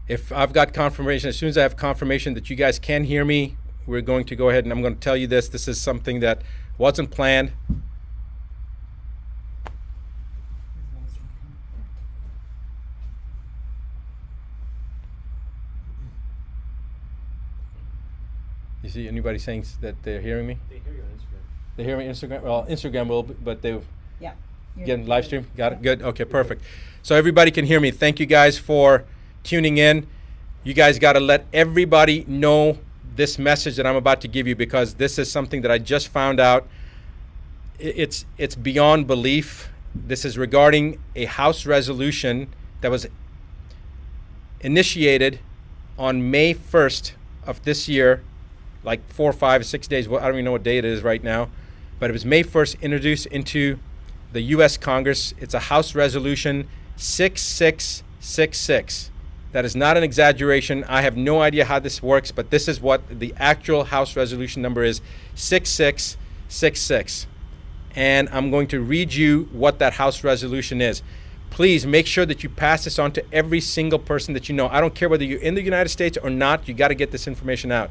If I've got confirmation, as soon as I have confirmation that you guys can hear me, we're going to go ahead and I'm going to tell you this. This is something that wasn't planned. You see anybody saying that they're hearing me? They hear you on Instagram. They hear me on Instagram? Well, Instagram will, but they Yeah. again live stream. Got it? Good. Okay, perfect. So everybody can hear me. Thank you guys for tuning in. You guys got to let everybody know this message that I'm about to give you, because this is something that I just found out. It's beyond belief. This is regarding a House resolution that was initiated on May 1st of this year, like 4, 5, 6 days. Well, I don't even know what day it is right now, but it was May 1st, introduced into the U.S. Congress. It's a House Resolution 6666. That is not an exaggeration. I have no idea how this works, but this is what the actual House Resolution number is, 6666. And I'm going to read you what that House Resolution is. Please make sure that you pass this on to every single person that you know. I don't care whether you're in the United States or not, you got to get this information out.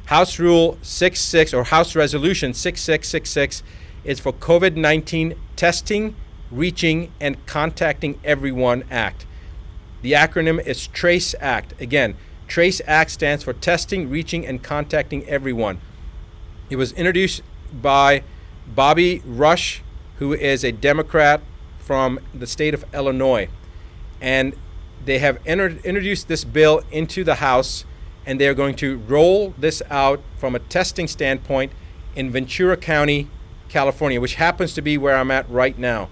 House Rule 66 or House Resolution 6666 is for COVID-19 testing, reaching, and contacting everyone act. The acronym is TRACE Act. Again, TRACE Act stands for testing, reaching, and contacting everyone. It was introduced by Bobby Rush, who is a Democrat from the state of Illinois. And they have introduced this bill into the House, and they're going to roll this out from a testing standpoint in Ventura County, California, which happens to be where I'm at right now.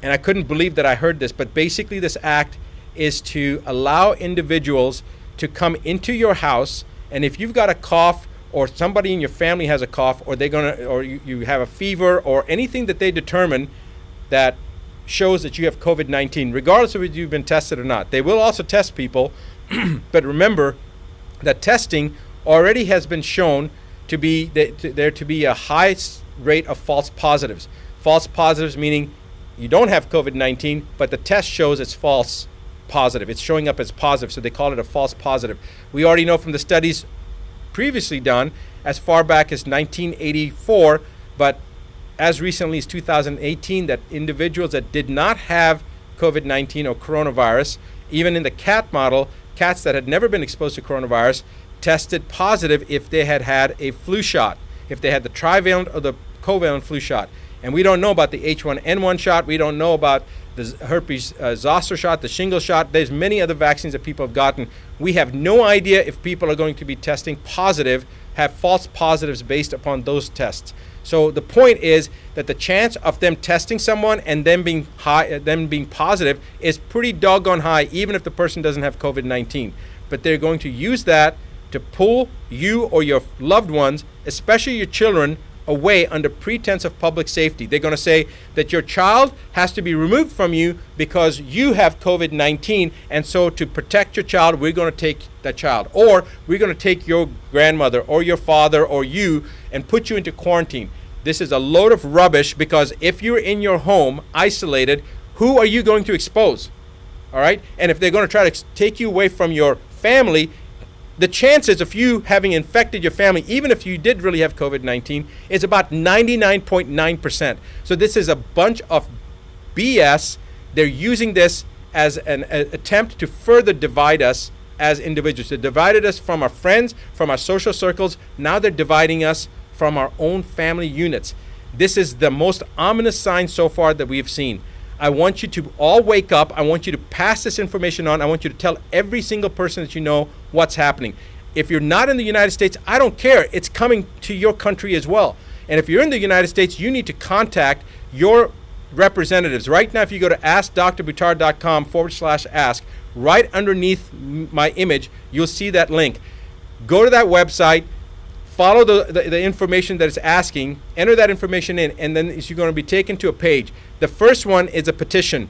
And I couldn't believe that I heard this, but basically this act is to allow individuals to come into your house, and if you've got a cough or somebody in your family has a cough, or you have a fever or anything that they determine that shows that you have COVID-19, regardless of whether you've been tested or not. They will also test people, but remember that testing already has been shown to be there to be a high rate of false positives. False positives meaning you don't have COVID-19, but the test shows it's false positive. It's showing up as positive, so they call it a false positive. We already know from the studies previously done as far back as 1984, but as recently as 2018, that individuals that did not have COVID-19 or coronavirus, even in the cat model, cats that had never been exposed to coronavirus, tested positive if they had had a flu shot, if they had the trivalent or the covalent flu shot. And we don't know about the H1N1 shot. We don't know about the herpes zoster shot, the shingle shot. There's many other vaccines that people have gotten. We have no idea if people are going to be testing positive, have false positives based upon those tests. So the point is that the chance of them testing someone and them being high, them being positive, is pretty doggone high, even if the person doesn't have COVID-19. But they're going to use that to pull you or your loved ones, especially your children, away under pretense of public safety. They're going to say that your child has to be removed from you because you have COVID-19, and so to protect your child, we're going to take that child. Or we're going to take your grandmother or your father or you and put you into quarantine. This is a load of rubbish, because if you're in your home isolated, who are you going to expose? All right? And if they're going to try to take you away from your family, the chances of you having infected your family, even if you did really have COVID-19, is about 99.9%. So this is a bunch of BS. They're using this as an attempt to further divide us as individuals. They divided us from our friends, from our social circles. Now they're dividing us from our own family units. This is the most ominous sign so far that we've seen. I want you to all wake up. I want you to pass this information on. I want you to tell every single person that you know what's happening. If you're not in the United States, I don't care. It's coming to your country as well. And if you're in the United States, you need to contact your representatives. Right now, if you go to askdrbuttar.com/ask, right underneath my image, you'll see that link. Go to that website. Follow the information that it's asking, enter that information in, and then you're going to be taken to a page. The first one is a petition.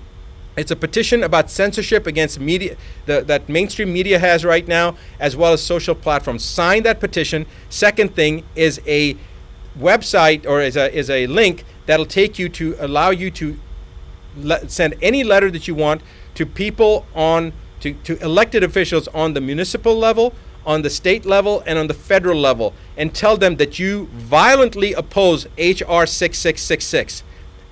It's a petition about censorship against media that mainstream media has right now, as well as social platforms. Sign that petition. Second thing is a website, or is a link that'll take you to allow you to send any letter that you want to people on to elected officials on the municipal level, on the state level, and on the federal level, and tell them that you violently oppose H.R. 6666.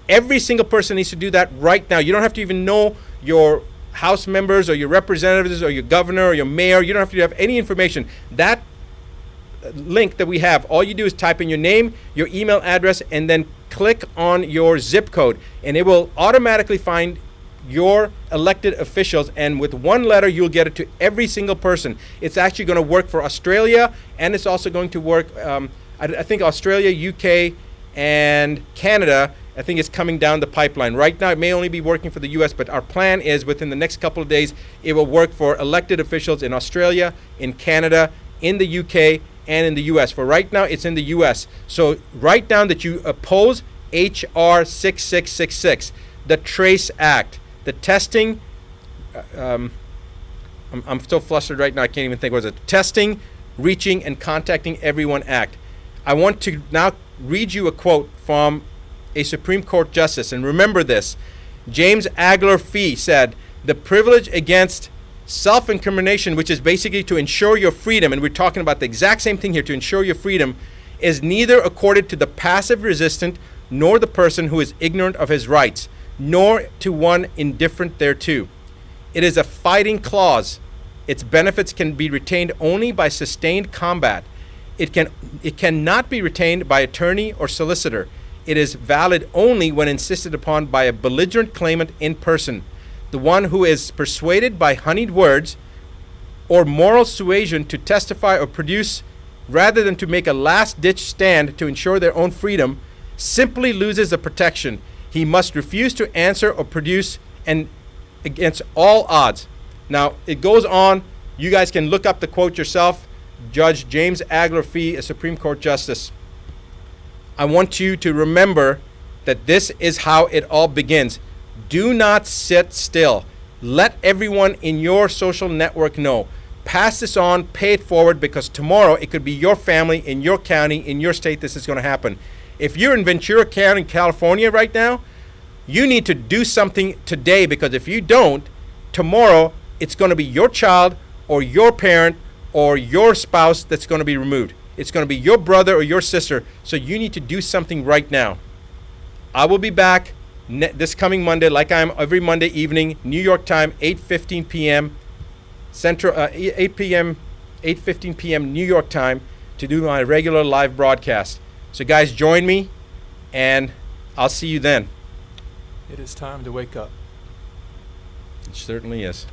Every single person needs to do that right now. You don't have to even know your House members or your representatives or your governor or your mayor. You don't have to have any information. That link that we have, all you do is type in your name, your email address, and then click on your zip code, and it will automatically find your elected officials, and with one letter you'll get it to every single person. It's actually going to work for Australia, and it's also going to work I think Australia, UK, and Canada. I think it's coming down the pipeline. Right now, it may only be working for the US, but our plan is within the next couple of days, it will work for elected officials in Australia, in Canada, in the UK, and in the US. For right now, it's in the US. So write down that you oppose H.R. 6666, the TRACE Act, the testing, I'm so flustered right now, I can't even think, what was it? Testing, Reaching, and Contacting Everyone Act. I want to now read you a quote from a Supreme Court justice, and remember this. James Agler Fee said, "The privilege against self-incrimination, which is basically to ensure your freedom," and we're talking about the exact same thing here, to ensure your freedom, "is neither accorded to the passive resistant nor the person who is ignorant of his rights, nor to one indifferent thereto. It is a fighting clause. Its benefits can be retained only by sustained combat. It cannot be retained by attorney or solicitor. It is valid only when insisted upon by a belligerent claimant in person, the one who is persuaded by honeyed words or moral suasion to testify or produce rather than to make a last-ditch stand to ensure their own freedom, simply loses the protection. He must refuse to answer or produce, and against all odds." Now, it goes on. You guys can look up the quote yourself. Judge James Agler Fee, a Supreme Court Justice. I want you to remember that this is how it all begins. Do not sit still. Let everyone in your social network know. Pass this on, pay it forward, because tomorrow it could be your family, in your county, in your state, this is going to happen. If you're in Ventura County, California right now, you need to do something today, because if you don't, tomorrow it's going to be your child or your parent or your spouse that's going to be removed. It's going to be your brother or your sister. So you need to do something right now. I will be back this coming Monday, like I am every Monday evening, New York time, 8:15 p.m. Central, 8:15 p.m. New York time, to do my regular live broadcast. So guys, join me, and I'll see you then. It is time to wake up. It certainly is.